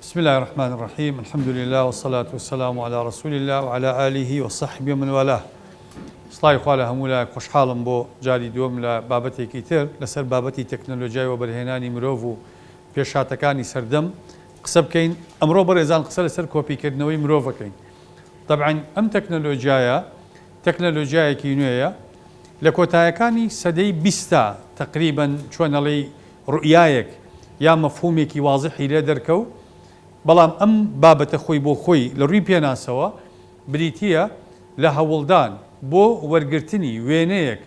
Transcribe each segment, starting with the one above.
بسم الله الرحمن الرحيم. الحمد لله والصلاة والسلام على رسول الله وعلى آله وصحبه ومن والاه. سڵاوی خوا لە هەموو لایەک خۆشحاڵم بۆ جاری دووەم لە بابەتێکی تر لەسەر بابەتی تەکنۆلۆژیای و بەرهێنانی مرۆڤ و پێشهاتەکانی سەردەم قسە بکەین. ئەمڕۆ بەڕێزان قسە لەسەر کۆپیکردنەوەی مرۆڤەکەین. طبعاً ئەم تەکنۆلۆژیایەکی نوێیە لە کۆتایەکانی سەدەی 20 تقریباً چۆنەڵی ڕوئیایەک یا مەفهومێکی وازحی لێ دەرکەوت. بەڵام ئەم بابەتە خۆی بۆ خۆی لە ڕووی پێناسەوە بریتیە لە هەوڵدان بۆ وەرگرتنی وێنەیەک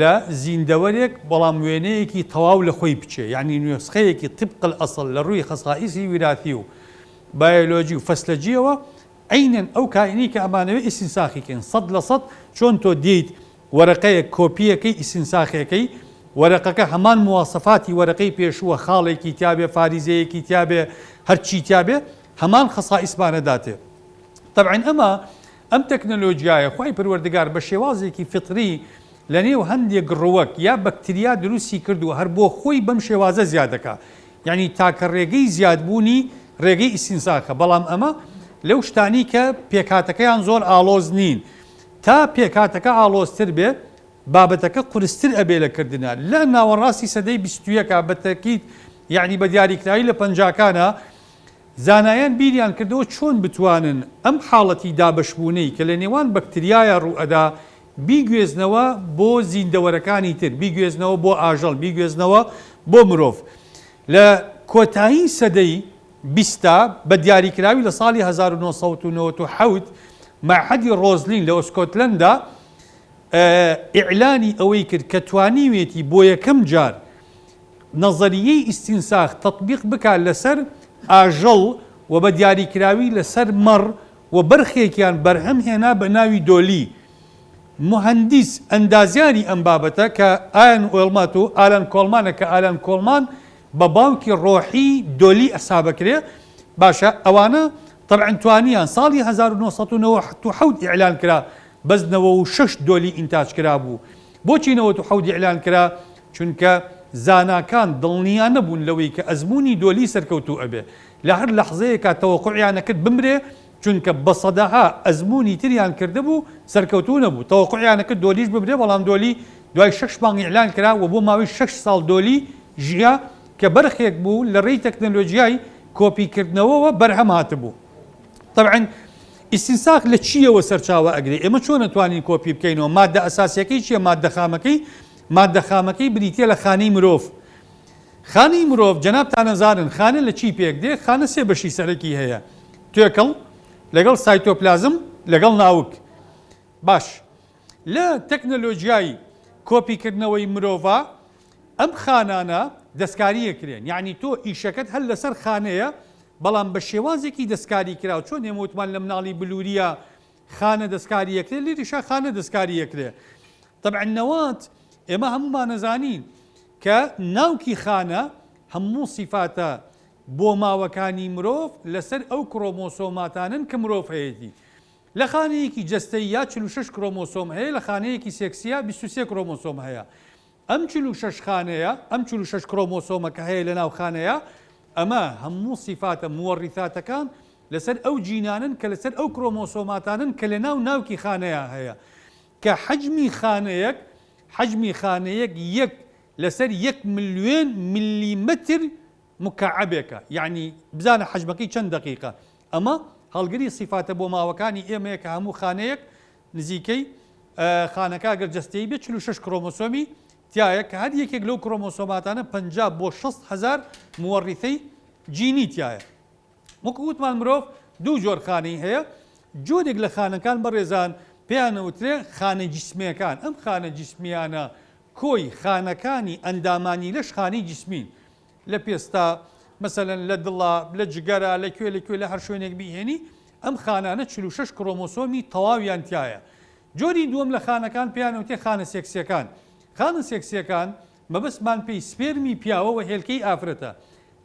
لە زیندەوەرێک، بەڵام وێنەیەکی تەواو لە خۆی بچێ، یعنی نوێسخەیەکی طبق الأصل لە ڕووی خەسائیسی ویراثی و بایۆلۆجی و فەسلەجیەوە عینەن ئەو کائینی کە ئەمانەوێ ئیسینساخیکەن 100% چۆن تۆ دیت وەرەقەیەک کۆپیەکەی ئیسینساخەکەی وەرەقەکە هەمان مواسەفاتی وەرەقەی پێشووە، خاڵێکی تیابێ، فاریزەیەکی تیابێ، هەرچی تیابێ، هەمان خەسائیسمانەداتێ. طبعاً ئەم تەکنۆلۆژیایە خوای پەروەردگار بە شێوازێکی فطری لە نێو هەندێک ڕووەک یا بەکتریا دروستی کردووە هەر بۆ خۆی بەم شێوازە زیاد دەکا، یعنی تاکە ڕێگەی زیادبوونی ڕێگەی ئیسینساخە. بەڵام ئەمە لەو شتانی کە پێکاتەکەیان زۆر ئاڵۆز نین، تا پێکاتەکە ئاڵۆزتر بێت بابەتەکە قورستر ئەبێ لەکردنە. لە ناوەڕاستی سەدەی 21 بەتەکیت، یعنی بە دیاریکراوی لە پەنجاکانە زانایان بیریان کردەوە چۆن بتوانن ئەم حاڵەتی دابەشبوونەی کە لە نێوان بەکتریایە ڕوئەدا بیگوێزنەوە بۆ زیندەوەرەکانی تر، بیگوێزنەوە بۆ ئاژەڵ، بیگوێزنەوە بۆ مرۆڤ. لە کۆتایی سەدەی 20 بە دیاریکراوی لە ساڵی 1997 معهەدی ڕۆزلین لە ئۆسکۆتلەندا ئیعلانی ئەوەی کرد کە توانیوێتی بۆ یەکەم جار نەزەریەی ئیسینساخ تەطبیق بکات لەسەر ئاژەڵ و بە دیاریکراوی لەسەر مەڕ و بەرخێکیان بەرهەم هێنا بە ناوی دۆلی. مهندس ئەندازیاری ئەم بابەتە کە ئالان کۆڵمانە کە ئالان کۆڵمان بە باوکی ڕۆحی دۆلی ئەسابەکرێ. باشە ئەوانە طبعاً توانیان ساڵی 1997 ئیعلان کرا بەس 96 دۆلی ئینتاج کرا بوو. بۆچی 97 ئیعلان کرا؟ چونکە زاناکان دڵنیان نەبوون لەوەی کە ئەزمموی دۆلی سەرکەوتوو ئەبێ، لە هەر لەحزەیەکە تەوەقوعیانەکرد بمرێ، چونکە بە سەدەها ئەزمموی تریان کردبوو سەرکەوتوو نەبوو. تەوەقوعیانەکرد دۆلیش بمرێ، بەڵام دۆلی دوای 6 مانگ ئیعلان کرا و بۆ ماوەی 6 ساڵ دۆلی ژیا کە بەرخێک بوو لە ڕێی تەکنۆلۆژیای کۆپیکردنەوەوە بەرهەم هاتبوو. طبعاً ئیسینساخ لە چیەوە سەرچاوە ئەگرێ؟ ئێمە چۆن نەتوانین کۆپی بکەینەوە؟ مادە ئەساسیەکەی چییە؟ مادە خامەکەی بریتیە لە خانەی مرۆڤ. خانەی مرۆڤ جەنابتان نەزانن خانە لە چی پێک دێ؟ خانە سێ بەشی سەرەکی هەیە: توێکڵ لەگەڵ سایتۆپلازم لەگەڵ ناوک. باش، لە تەکنۆلۆژیای کۆپیکردنەوەی مرۆڤە ئەم خانانە دەستکاریەکرێن، یعنی تۆ ئیشەکەت هەر لەسەر خانەیە، بەڵام بە شێوازێکی دەستکاری کراوە. چۆن ئێمە وتمان لە مناڵی بلووریە خانە دەستکاریەکرێ، لێریشا خانە دەستکاریەکرێ. طبعاً نەوات ئێمە هەمومان نەزانین کە ناوکی خانە هەموو سیفاتە بۆ ماوەکانی مرۆڤ لەسەر ئەو کرۆمۆسۆماتانن کە مرۆڤ هەیەی. لە خانەیەکی جەستەی یا 46 کرۆمۆسۆم هەیە، لە خانەیەکی سێکسیا 23 کرۆمۆسۆم هەیە. ئەم 46 خانەیە، ئەم 46 کرۆمۆسۆمەکە هەیە لە ناو خانەیە، ئەمە هەموو سیفاتە موەڕیثاتەکان لەسەر ئەو جینانن کە لەسەر ئەو کرۆمۆسۆماتانن کە لە ناوکی خانەیە هەیە، کە حجمی خانەیەک یەک لەسەر 1 ملیۆن میلیمتر مکعبێکە، یعنی بزانە حجمەکەی چەند دقیقە. ئەمە هەڵگری سیفاتە بۆ ماوەکانی ئێمەیە کە هەموو خانەیەک نزیکەی خانەکە گەر جەستەی بێت 46 کرۆمۆسۆمی تایە، کە هەر یەکێک لەو کرۆمۆسۆماتانە 50 بۆ 60,000 موەڕیثەی جینی تایە. وەکو وتمان مرۆڤ دوو جۆر خانەی هەیە. جۆرێک لە خانەکان بەڕێزان پێیانەوترێ خانە جیسمیەکان. ئەم خانە جیسمیانە کۆی خانەکانی ئەندامانی لەش خانەی جیسمین، لە پێستا مەسەلەن لە دڵا، لە جگەرە، لەکوێ لە هەر شوێنێک بیهێنی ئەم خانانە 46 کرۆمۆسۆمی تەواویان تایە. جۆری دووەم لە خانەکان پێیانەوتێ خانە سێکسیەکان. خانە سێکسیەکان مەبەستمان پێی سپێرمی پیاوە و هێلکەی ئافرەتە.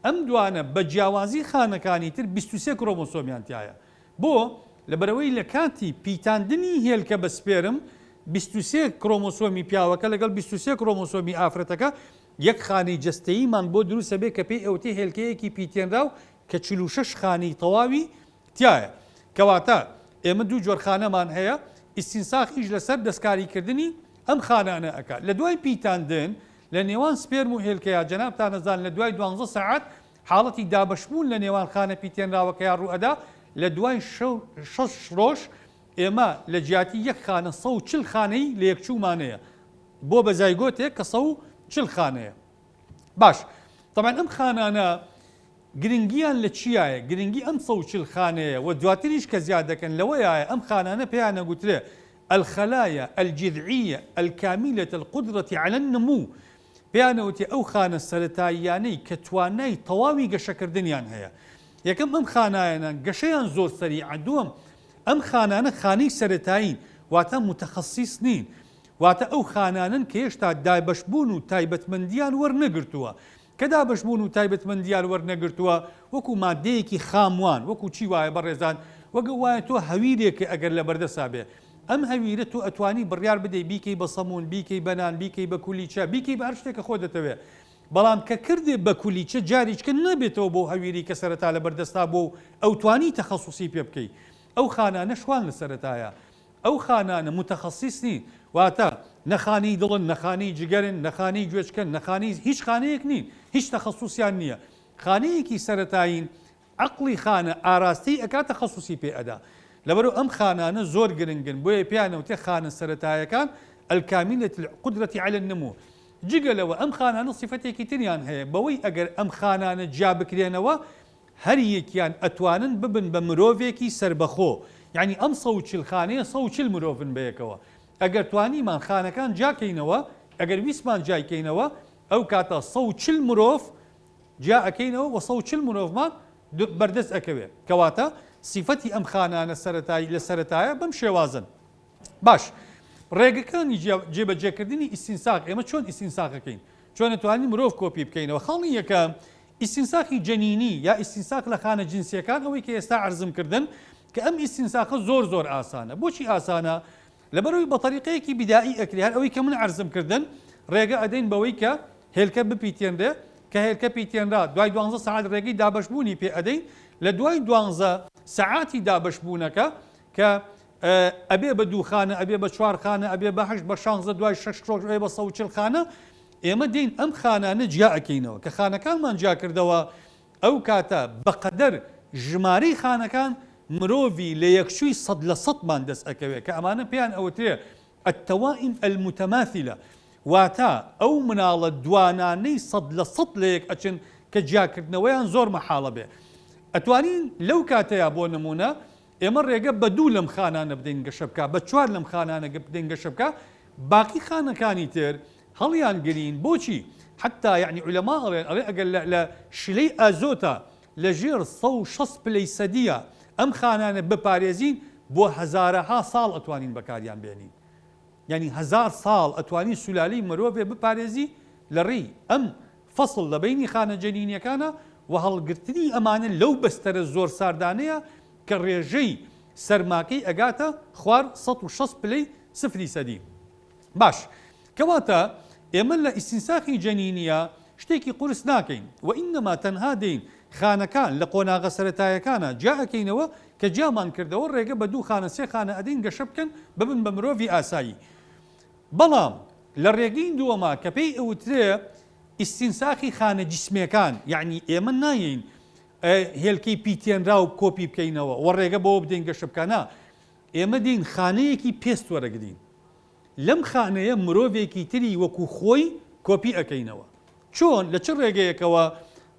ئەم دوانە بە جیاوازی خانەکانی تر 23 کرۆمۆسۆمیان تایە. بۆ لەبەرەوەی لە کاتی پیتاندنی هێلکە بە سپێرم 23 کرۆمۆسۆمی پیاوەکە لەگەڵ 23 کرۆمۆسۆمی ئافرەتەکە یەک خانەی جەستەییمان بۆ دروستە بێ کە پێی ئەوتێ هێلکەیەکی پیتێنرا و کە 46 خانەی تەواوی تایە کەواتە ئێمە دوو جۆر خانەمان هەیە ئیستینساخیش لەسەر دەستکاریکردنی ئەم خانانە ئەکات لە دوای پیتاندن لە نێوان سپێرم و هێلکەیە جەنابتان نەزان لە دوای 12 سەعات حاڵەتی دابەشبوون لە نێوان خانە پیتێنراوەکەیان ڕوئەدا لە دوای 6 ڕۆژ ئێمە لە جیاتی یەک خانە 140 خانەی لە یەکچوومانەیە بۆ بەزایگۆتێک کە 140 خانەیە باش تەمان ئەم خانانە گرنگیان لە چیایە گرنگی ئەم 140 خانەیە و دواتریش کە زیاد دەکەن لەوەیە ئەم خانانە پێیان نەگوترێ الخلايا الجذعية الكاملة القدرة على النمو پێیانەوتی ئەو خانە سەرەتاییانەی کە توانای تەواوی گەشەکردنیان هەیە یەکەم ئەم خانایانە گەشەیان زۆر سەریع دووەم ئەم خانانە خانەی سەرەتایین واتە متەخەسیس نین واتە ئەو خانانن کە هێشتا دابەشبوون و تایبەتمەندیان وەرنەگرتووە کە دابەشبوون و تایبەتمەندیان وەرنەگرتووە وەکو مادەیەکی خاموان وەکو چی وایە بەڕێزان وەگە وایە تۆ هەویرێکە ئەگەر لە بەردەسا بێ ئەم هەویرە تۆ ئەتوانی بڕیار بدەی بیکەی بە سەمون بیکەی بەنان بیکەی بە کولیچە بیکەی بە هەر شتێکە خۆ دەتەوێت بەڵام کە کردێ بە کولیچە جاریچکە نەبێتەوە بۆ هەویری کە سەرەتا لە بەردەستا بۆ ئەو توانی تەخەسوسی پێ بکەی ئەو خانانە شوان لە سەرەتایە ئەو خانانە متەخەسیس نین واتە نەخانەی دڵن نەخانەی جگەرن نەخانەی گوێچکەن نەخانەی هیچ خانەیەک نین هیچ تەخەسوسیان نییە خانەیەکی سەرەتایین عەقڵی خانە ئاراستەی ئەکات تەخەسوسی پێ ئەدا لەبەرەوە ئەم خانانە زۆر گرنگن بۆیە پێیانەوتێ خانە سەرەتایەکان الكاملة القدرة على النمو جگەلەوە ئەم خانانە صفەتێکی تریان هەیە بەوەی ئەگەر ئەم خانانە جا بکرێنەوە هەر یەکیان ئەتوانن ببن بە مرۆڤێکی سربەخۆ یعنی ئەم 140 خانەیە 140 مرۆڤن بەیەکەوە ئەگەر توانیمان خانەکان جاکەینەوە ئەگەر ویسمان جایکەینەوە ئەو کاتە 140 مرۆڤ جا ئەکەینەوە و 140 مرۆڤمان بەردەست ئەکەوێت کەواتە صفەتی ئەم خانانە سەرەتایی لە سەرەتایە بەم شێوازن باش ڕێگەکانی جێبەجێکردنی ئیستینساخ ئێمە چۆن ئیستینساخەکەین چۆن نتوانین مرۆڤ کۆپی بکەینەوە خەڵی یەکەم ئیستینساخی جەنینی یا ئیستینساخ لە خانە جنسیەکان ئەوەی کە ئێستا عەرزم کردن کە ئەم ئیستینساخە زۆر ئاسانە بۆچی ئاسانە لەبەرەوەی بە طریقەیەکی بیدائی ئەکرێ هەر ئەوەی کە من عەرزم کردن ڕێگە ئەدەین بەوەی کە هێلکە بپیتێنرێ کە هێلکە پیتێنرا دوای 12 ساعت ڕێگەی دابەشبوونی پێ ئەدەین لە دوای 12 ساعاتی دابەشبوونەکە کە ئەبێ بە دووخانە ئەبێ بە 4 خانە ئەبێ بە 8 بە 16 دوای 6 ڕۆژ بە 140 خانە ئێمە دین ئەم خانانە جیا ئەکەینەوە کە خانەکانمان جا کردەوە ئەو کاتە بەقەدەر ژمارەی خانەکان مرۆڤی لە یەکشوی 100% دەست ئەکەوێت کە ئەمانە پێیان ئەوترێ التەوائم المتەماثلە واتە ئەو مناڵە دوانانەی 100% لە یەک ئەچن کە جیاکردنەوەیان زۆر مەحاڵە بێ ئەتوانین لەو کاتەیە بۆ نمونە ئێمە ڕێگە بە دوو لەم خانانە بدەین گەشە بکە بە 4 لەم خانانە بدەین گەشە بکە باقی خانەکانی تر هەڵیان گرین بۆچی حتا یعنی علەما ئەڵێن ئەگەر لە شلەی ئازۆتە لە ژێر 160 پلەی سەدیە ئەم خانانە بپارێزین بۆ هەزارەها ساڵ ئەتوانین بەکاریان بێنین یعنی 1000 ساڵ ئەتوانی سولالەی مرۆڤێ بپارێزی لە ڕێی ئەم فەسڵ لە بینی خانە جەنینیەکانە و هەڵگرتنی ئەمانە لەو بەستەرە زۆر ساردانەیە کە ڕێژەی سەرماکەی ئەگاتە خوار 160 پلەی سفری سەدی باش کەواتە ئێمە لە ئیستینساخی جەنینیە شتێکی قورس ناکەین و ئینەما تەنها دەین خانەکان لە قۆناغە سەرەتایەکانە جا ئەکەینەوە کە جامان کردەوە ڕێگە بە 2 خانە 3 خانە ئەدەین گەشە بکەن ببن بە مرۆڤی ئاسایی بەڵام لە ڕێگەی دووەما کە پێی ئەوترێ ئیستینساخی خانە جسمەکان یعنی ئێمە نایین هێلکەی پیتێنرا و کۆپی بکەینەوە و ڕێگە بۆ بدەین گەشە بکەنا ئێمە دین خانەیەکی پێست وەرەگرین لەم خانەیە مرۆڤێکی تری وەکو خۆی کۆپی ئەەکەینەوە چۆن لە چ ڕێگەیەکەوە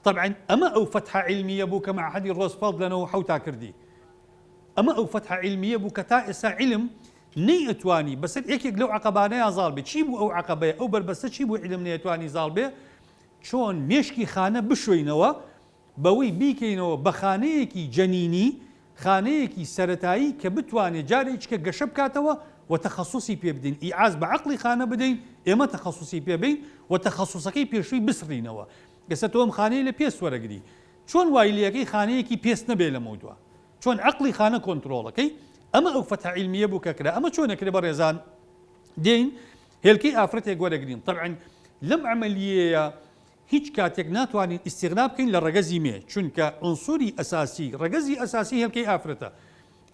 طبعا ئەمە ئەو فتحە علمیە بوو کە معهدی ڕۆزفەڵد لەنەوە حوتا کردی ئەمە ئەو فتحە علمیە بوو کە تا ئێستا علم نەی ئەتوانی بەسەر یەکێک لەو عەقەبانەیە زاڵ بێ چی بوو ئەو عەقەبەیە ئەو بربەستە چی بوو علم نەیەتوانی زاڵ بێ چۆن مێشکی خانە بشوێنەوە بەوەی بیکەینەوە بە خانەیەکی جەنینی خانەیەکی سەرەتایی کە بتوانێت جارێککە گەشە بکاتەوە و تەخەسوسی پێ بدەین ئیعاز بە عەقڵی خانە بدەین ئێمە تەخەسوسی پێ بین و تەخەسوسەکەی پێشووی بسڕینەوە گەسە تۆم خانەی لە پێست وەرەگری چۆن وایلیەکەی خانەیەکی پێست نەبێ لەمەوە دووە چۆن عەقڵی خانە کۆنتڕۆڵەکەی ئەمە ئەو فتحە علمیە بوو کە کرا ئەمە چۆنەکرێ بەڕێزان دێین هێلکەی ئافرەتێک وەرەگرین طبعا لەم عەمەلیەیە هیچ کاتێک ناتوانین ئیستیغنا بکەین لە ڕەگەزی مێ چونکە ئونسوری ئەساسی ڕەگەزی ئەساسی هێلکەی ئافرەتە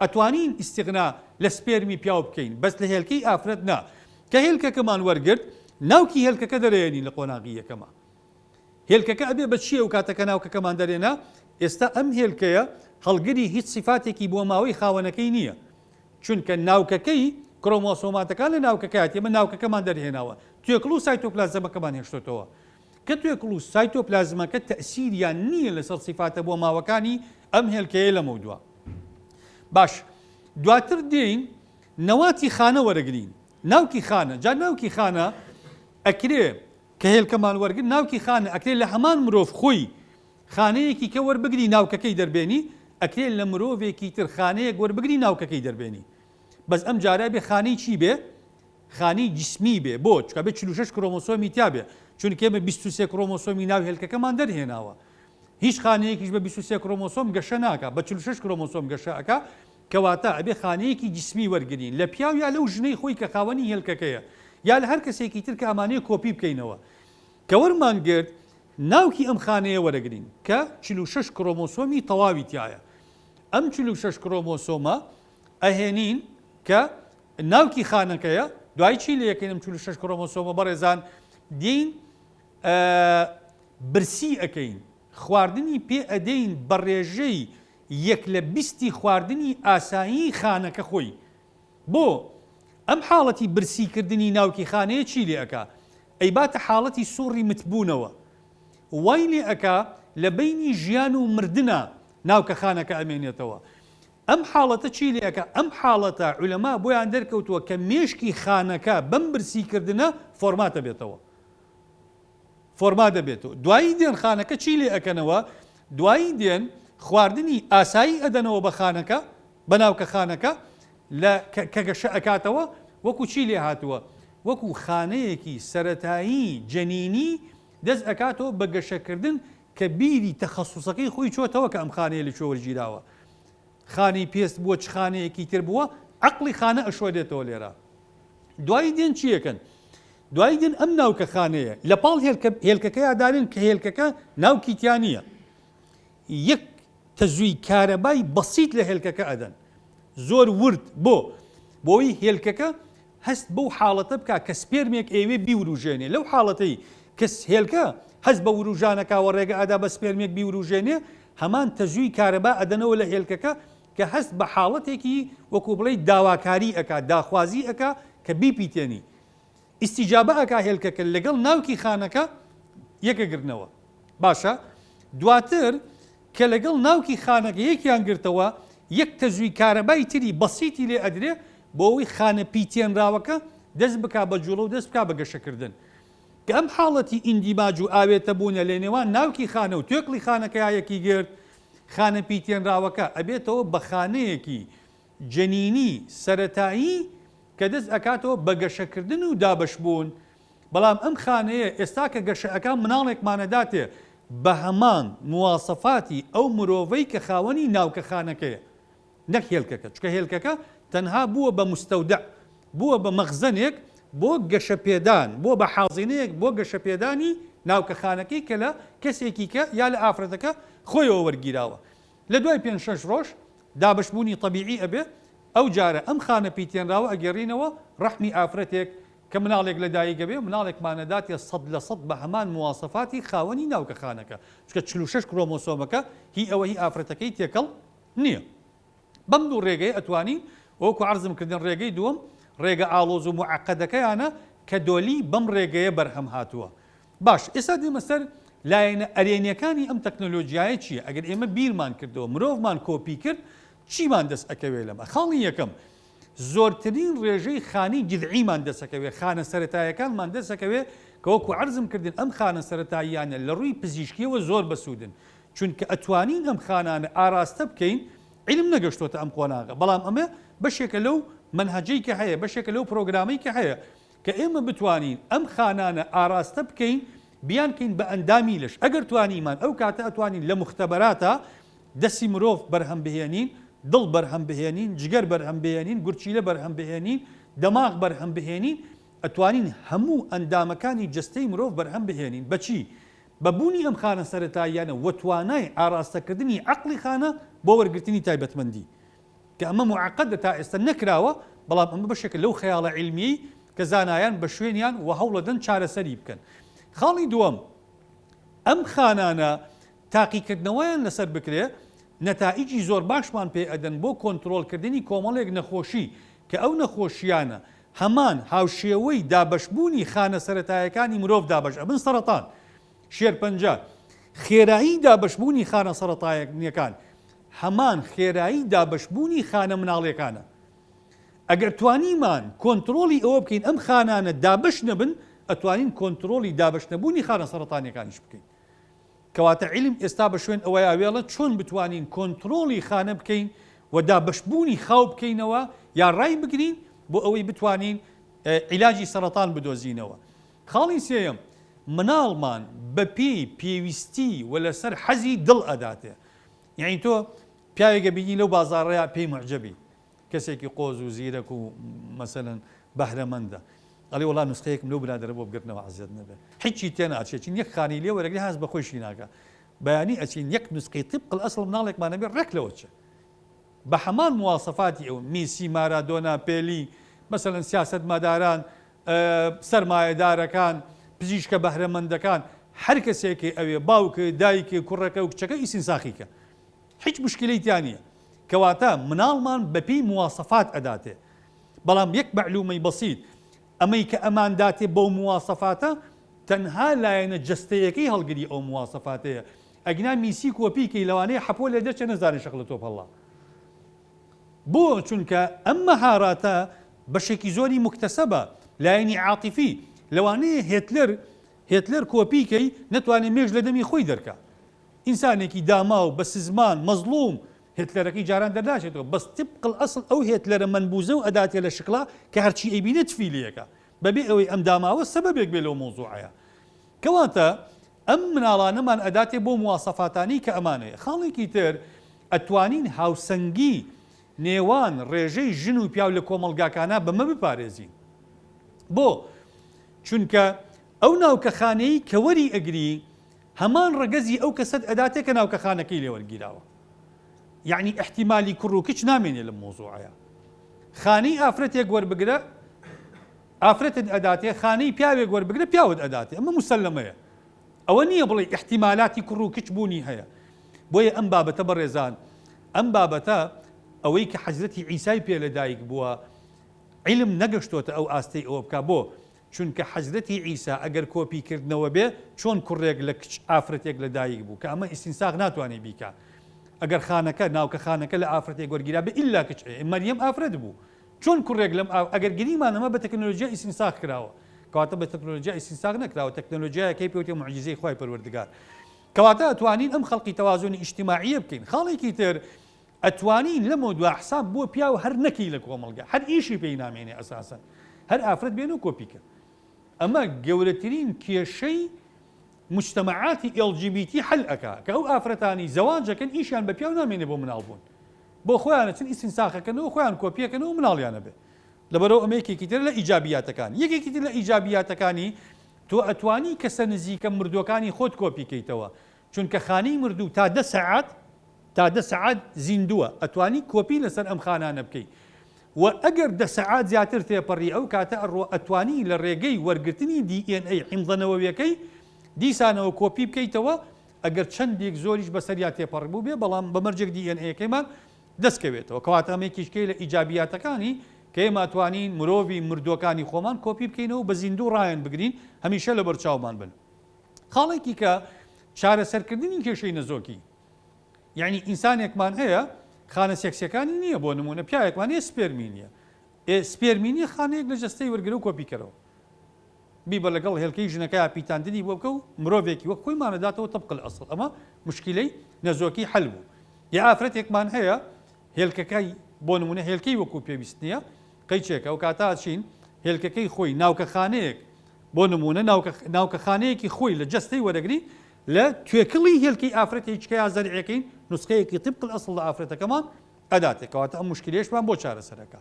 ئەتوانین ئیستیغنا لە سپێرمی پیاو بکەین بەس لە هێلکەی ئافرەت نا کە هێلکەکەمان وەرگرت ناوکی هێلکەکە دەرێنین لە قۆناغی یەکەمە هێلکەکە ئەبێ بە چییە و کاتەکە ناوکەکەمان دەرێنا ئێستا ئەم هێلکەیە هەڵگری هیچ سیفاتێکی بۆ ماوەی خاوەنەکەی نییە چونکە ناوکەکەی کرۆمۆسۆماتەکان لە ناوکەکەات ئێمە ناوکەکەمان دەرهێناوە توێکڵ و سایتۆپلازمەکەمان هێشتۆتەوە کە توێکڵ و سایتۆپلازمەکە تەئسیریان نییە لەسەر سیفاتە بۆ ماوەکانی ئەم هێلکەیە لەمە دووە باش دواتر دێین نەواتی خانە وەرەگرین ناوکی خانە جا ناوکی خانە ئەکرێ کە هێلکەمان وەرگرت ناوکی خانە ئەکرێ لە هەمان مرۆڤ خۆی خانەیەکی کە وەربگری ناوکەکەی دەربێنی ئەکرێ لە مرۆڤێکی تر خانەیەک وەربگری ناوکەکەی دەربێنی بەس ئەم جارە بێ خانەی چی بێ خانەی جسمی بێ بۆ چکە بێ 46 کرۆمۆسۆمی تا بێ چونکە ئێمە 23 کرۆمۆسۆمی ناو هێلکەکەمان دەرهێناوە هیچ خانەیەکیش بە 23 کرۆمۆسۆم گەشە ناکە بە 46 کرۆمۆسۆم گەشەکە کەواتە ئەبێ خانەیەکی جسمی وەرگرین لە پیاو یا لەو ژنەی خۆی کە خاوەنی هێلکەکەیە یا لە هەر کەسێکی تر کە ئەمانەیە کۆپی بکەینەوە کە وەرمان گرت ناوکی ئەم خانەیە وەرەگرین کە 46 کرۆمۆسۆمی تەواوی تایە ئەم 46 کرۆمۆسۆمە ئەهێنین کە ناوکی خانەکەیە دوای چی لە یەکەینم 46 کرۆمۆسۆمە بەڕێزان دین برسی ئەەکەین خواردنی پێ ئەدەین بە ڕێژەی 1/20 خواردنی ئاسایی خانەکە خۆی بۆ ئەم حاڵەتی برسیکردنی ناوکی خانەیە چی لێ ئەکا ئەیباتە حاڵەتی سوڕی متبوونەوە وای لێ ئەکا لە بینی ژیان و مردنە ناوکە خانەکە ئەمێنێتەوە ئەم حاڵەتە چی لێ ئەکا ئەم حاڵەتە عولەما بۆیان دەرکەوتووە کە مێشکی خانەکە بەم برسیکردنە فۆرماتە بێتەوە فۆرما دەبێتەوە دوایی دێن خانەکە چی لێ ئەکەنەوە دوایی دێن خواردنی ئاسایی ئەدەنەوە بە خانەکە بە ناوکە خانەکە کە گەشە ئەکاتەوە وەکو چی لێ هاتووە وەکو خانەیەکی سەرەتایی جەنینی دەست ئەکاتەوە بە گەشەکردن کە بیری تەخەسوسەکەی خۆی چۆتەوە کە ئەم خانەیە لە چۆوەرگیراوە خانی پێست بووە چ خانەیەکی تر بووە عەقڵی خانە ئەشۆدێتەوە لێرە دوایی دێن چیەکەن دوایی دێن ئەم ناوکە خانەیە لە پاڵ هێلکەکەیە دارن کە هێلکەکە ناوکی تیانە یەک تەزووی کارەبای بەسیط لە هێلکەکە ئەدەن زۆر ورد بۆی هێلکەکە هەست بەو حاڵەتە بکە کە سپێرمێک ئێوێ بیوروژێنێ لەو حاڵەتەی کەس هێلکە هەست بە وروژانەکەوە ڕێگە ئادا بە سپێرمێک بیوروژێنێ هەمان تەزووی کارەبا ئەدەنەوە لە هێلکەکە کە هەست بە حاڵەتێکی وەکو بڵێ داواکاری ئەکا داخوازی ئەکا کە بیپیتێنی ئیستیجابە ئەکا هێلکەکە لەگەڵ ناوکی خانەکە یەکەگرنەوە باشە دواتر کە لەگەڵ ناوکی خانەکە یەکیان گرتەوە یەک تەزووی کارەبای تری بەسیتی لێ ئەدرێ بۆ ئەوەی خانە پیتێنراوەکە دەست بکا بە جوڵە و دەست بکا بە گەشەکردن کە ئەم حاڵەتی ئیندیماج و ئاوێتە بوونە لە نێوان ناوکی خانە و توێکڵی خانەکەیەکی گرت خانە پیتێنراوەکە ئەبێتەوە بە خانەیەکی جەنینی سەرەتایی کە دەست ئەکاتەوە بە گەشەکردن و دابەشبوون بەڵام ئەم خانەیە ئێستا کە گەشەکان مناڵێکمانەداتێ بە هەمان مواسەفاتی ئەو مرۆڤەی کە خاوەنی ناوکە خانەکەیە نەک هێلکەکە چکە هێلکەکە تەنها بووە بە مستەودع بووە بە مەخزنێک بۆ گەشەپێدان بۆ بە حازینەیەک بۆ گەشەپێدانی ناوکە خانەکەی کە لە کەسێکی کە یا لە ئافرەتەکە خۆیەوە وەرگیراوە لە دوای 5-6 ڕۆژ دابشبوونی طبیعی ئەبێ ئەو جارە ئەم خانە پیتێنراوە ئەگەڕینەوە ڕەحمی ئافرەتێک کە مناڵێک لە دایکە بێ مناڵێکمانەداتێ 100% بە هەمان مواسەفاتی خاوەنی ناوکە خانەکە چکە 46 کرۆمۆسۆمەکە هی ئەوە هی ئافرەتەکەی تێکەڵ نییە بەم دوو ڕێگەی ئەتوانین وەکو عەرزم کردن ڕێگەی دووەم ڕێگە ئاڵۆز و موعەقەدەکەیانە کە دۆلی بەم ڕێگەیە بەرهەم هاتووە باش ئێستا دێمە سەر لایەنە ئەرێنیەکانی ئەم تەکنۆلۆژیایە چییە ئەگەر ئێمە بیرمان کردەوە مرۆڤمان کۆپی کرد چیمان دەست ئەکەوێ لەمە خاڵی یەکەم زۆرترین ڕێژەی خانی جذعیمان دەسەکەوێ خانە سەرەتاییەکانمان دەسەکەوێ کە وەکو عەرزم کردن ئەم خانە سەرەتاییانە لە ڕووی پزیشکیەوە زۆر بەسوودن چونکە ئەتوانین ئەم خانانە ئاراستە بکەین علم نەگەشتۆتە ئەم قۆناغە بەڵام ئەمە بەشێکە لەو منهەجەی کە هەیە بەشێکە لەو پرۆگرامەی کە هەیە کە ئێمە بتوانین ئەم خانانە ئاراستە بکەین بیانکەین بە ئەندامی لەش ئەگەر توانیمان ئەو کاتە ئەتوانین لە مختبەراتە دەستی مرۆڤ بەرهەم بهێنین دڵ بەرهەم بهێنین جگەر بەرهەم بهێنین گورچیلە بەرهەم بهێنین دەماغ بەرهەم بهێنین ئەتوانین هەموو ئەندامەکانی جستەی مرۆڤ بەرهەم بهێنین بەچی بەبوونی ئەم خانە سەرەتاییانە وەتوانای ئاراستەکردنی عەقڵی خانە بۆ وەرگرتنی تایبەتمەندی کە ئەمە معقەدە تا ئێستا نەکراوە بەڵام ئەمە بەشێکە لەو خەیاڵە عیلمیی کە زانایان بە شوێنیان و هەوڵەدەن چارەسەری بکەن. خاڵی دووەم ئەم خانانە تاقیکردنەوەیان لەسەر بکرێ نەتائیجی زۆر باشمان پێ ئەدەن بۆ کۆنتترۆلکردنی کۆمەڵێک نەخۆشی کە ئەو نەخۆشیانە هەمان هاوشێوەی دابەشبوونی خانە سەرەتایەکانی مرۆڤ دابەش ئەبن سەرەتان شێرپەنجە خێرایی دابەشبوونی خانە سەرەتاییەکان هەمان خێرایی دابەشبوونی خانە مناڵیەکانە. ئەگەر توانیمان کۆنتترۆلی ئەوە بکەین ئەم خانانە دابش نەبن ئەتوانین کۆنتترۆلی دابش نەبوونی خانە سەرەتانیەکانیش بکەین. کەواتە عیلم ئێستا بە شوێن ئەوەی ئاوێڵە چۆن بتوانین کۆنتترۆلی خانە بکەین و دابشبوونی خاو بکەینەوە یا ڕای بگرین بۆ ئەوەی بتوانین عیلاجی سەرەتان بدۆزینەوە. خاڵی سێیەم مناڵمان بە پێی پێویستی و لەسەر حەزی دڵ ئەداتێ. یعنی تۆ پیاوێکە بینی لەو بازاڕەیە پێی معجەبی کەسێکی قۆز و زیرەک و مەسەلەن بەهرەمەندە ئەڵێ وەڵا نوسخەیەکم لەو برادەرە بۆ بگرنەوە عەزیەت نەبێ هیچی تێناچێت یەک خانی لێ وەرەگری هەست بە خۆشی ناکە بەیانی ئەچین یەک نوسخەی طبق الأصل مناڵێکمان نەبێ ڕێک لەوە چێ بە هەمان مواسەفاتی ئەو میسی مارادۆنا پێلی مەسەلەن سیاسەتمەداران سەرمایەدارەکان پزیشکە بەهرەمەندەکان هەر کەسێکی ئەوێ باوکە دایکێ کوڕەکە و کچەکە ئیسینساخیکە هیچ مشکلەی تیان نییە کەواتە مناڵمان بەپێی مواسەفات ئەداتێ بەڵام یەک معلومەی بەسیط ئەمەی کە ئەمان داتێ بەو مواسەفاتە تەنها لایەنە جەستەیەکەی هەڵگری ئەو مواسەفاتەیە ئەگنا میسی کۆپیکەی لەوانەیە حەپۆ لێ دەچێ نەزانێ شەقڵە تۆپ هەڵا بۆ چونکە ئەم مەهاراتە بەشێکی زۆری مکتەسەبە لایەنی عاتیفی لەوانەیە هێتلەر کۆپیکەی نەتوانێت مێژ لە دەمی خۆی دەرکە ئینسانێکی داما و بە سزمان مەزلوم هێتلەرەکەی جاران دەرداشێتەوە بەس طبق الأصل ئەو هێتلەرە منبوزە و ئەداتێ لە شکڵا کە هەرچی ئەیبینێت تفیلەکە بەبێ ئەوەی ئەم داماوە سەبەبێک بێ لەو مۆزوعەیە کەواتە ئەم مناڵانەمان ئەداتێ بۆ مواسەفاتانی کە ئەمانەیە. خاڵێکی تر ئەتوانین هاوسەنگی نێوان ڕێژەی ژن و پیاو لە کۆمەڵگاکانە بەمە بپارێزین بۆ چونکە ئەو ناوکەخانەی کە وەری ئەگری هەمان ڕەگەزی ئەو کەسەت ئەداتێ کە ناوکەخانەکەی لێ وەرگیراوە یعنی احتیمالی کوڕ و کچ نامێنێ لە مۆزوعەیە خانەی ئافرەتێک وەربگرە ئافرەتت ئەداتێ خانەی پیاوێک وەربگرە پیاوت ئەداتێ ئەمە موسەلەمەیە ئەوە نییە بڵێ احتیمالاتی کوڕ و کچ بوونی هەیە بۆیە ئەم بابەتە بەڕێزان ئەم بابەتە ئەوەی کە حەزرەتی عیسای پێ لەدایک بووە عیلم نەگەشتۆتە ئەو ئاستەی ئەوە بکە بۆ چونکە حەزرەتی عیسا ئەگەر کۆپیکردنەوە بێ چۆن کوڕێک لە کچ ئافرەتێک لەدایک بوو کە ئەمە ئیستینساغ ناتوانێت بیکە ئەگەر خانەکە ناوکە خانەکە لە ئافرەتێک وەرگیرا بێ ئیلا کچ مەریەم ئافرەت بوو چۆن کوڕێک لەم ئەگەر گریمان ئەمە بە تەکنۆلۆژیا ئیستینساغ کراوە کەواتە بە تەکنۆلۆژیا ئیستینساغ نەکراوە تەکنۆلۆژیایەکەی پێوتێ موعجیزەی خوای پەروەردگار کەواتە ئەتوانین ئەم خەڵقی تەوازۆنی ئیجتیماعیە بکەین. خاڵێکی تر ئەتوانین لەمە دوا حساب بۆ پیاو هەر نەکەی لە کۆمەڵگا هەر ئیشی پێی نامێنێ ئەساسەن هەر ئافرەت بێن و کۆپیکە ئەمە گەورەترین کێشەی مجتمعاتی LGBT حل ئەکا کە ئەو ئافرەتانی زەواجەکەن ئیشیان بە پیاو نامێنێ بۆ مناڵ بوون بۆ خۆیانە چن ئیستینساخەکەنەوە خۆیان کۆپیەکەنەوە مناڵیانە بێ لەبەرەوە ئەمەیەکێکی تر لە ئیجابیاتەکان یەکێکی تر لە ئیجابیاتەکانی تۆ ئەتوانی کەسە نزیکە مردوەکانی خۆت کۆپیکەیتەوە چونکە خانەی مردوو تا 10 سەعات زیندووە ئەتوانی کۆپی لەسەر ئەم خانانە بکەیت و ئەگەر 10 سەعات زیاتر تێپەڕی ئەو کاتە ئەتوانی لە ڕێگەی وەرگرتنی DNA حیمضەنەوەیەکەی دیسانەوە کۆپی بکەیتەوە ئەگەر چەندێک زۆریش بەسەریا تێپەڕ بوو بێ بەڵام بەمەرجێک DNA-یەکەیمان دەستکەوێتەوە کەواتە ئەمێکیشکەی لە ئیجابیاتەکانی کە ئێمە توانین مرۆڤی مردوەکانی خۆمان کۆپی بکەینەوە بە زیندوو ڕایەن بگرین هەمیشە لە بەرچاومان بن. خاڵێکی کە چارەسەرکردنی کێشەی نەزۆکی یعنی ئینسانێکمان هەیە خانە سێکسیەکانی نییە بۆ نمونە پیاوێکمان هەیە سپێرمی نییە سپێرمی خانەیەک لە جەستەی وەرگرە و کۆپیکەرەوە بیبە لەگەڵ هێلکەی ژنەکەی پیتاندنی بۆ بکە و مرۆڤێکی وەک خۆیمانەداتەوە طبق الأصل ئەمە مشکلەی نەزۆکی حل بوو. یا ئافرەتێکمان هەیە هێلکەکەی بۆ نمونە هێلکەی وەکو پێویست نییە قەیچێکە ئەو کاتا چین هێلکەکەی خۆی ناوکەخانەیەک بۆ نمونە ناوکەخانەیەکی خۆی لە جەستەی وەرەگری لە توێکڵی هێلکەی ئافرەتێکیکەیا زەرعەکەین نوسخەیەکی طبق الأصل لە ئافرەتەکەمان ئەداتێک کەواتە ئەم مشکلێشمان بۆ چارەسەرەکە.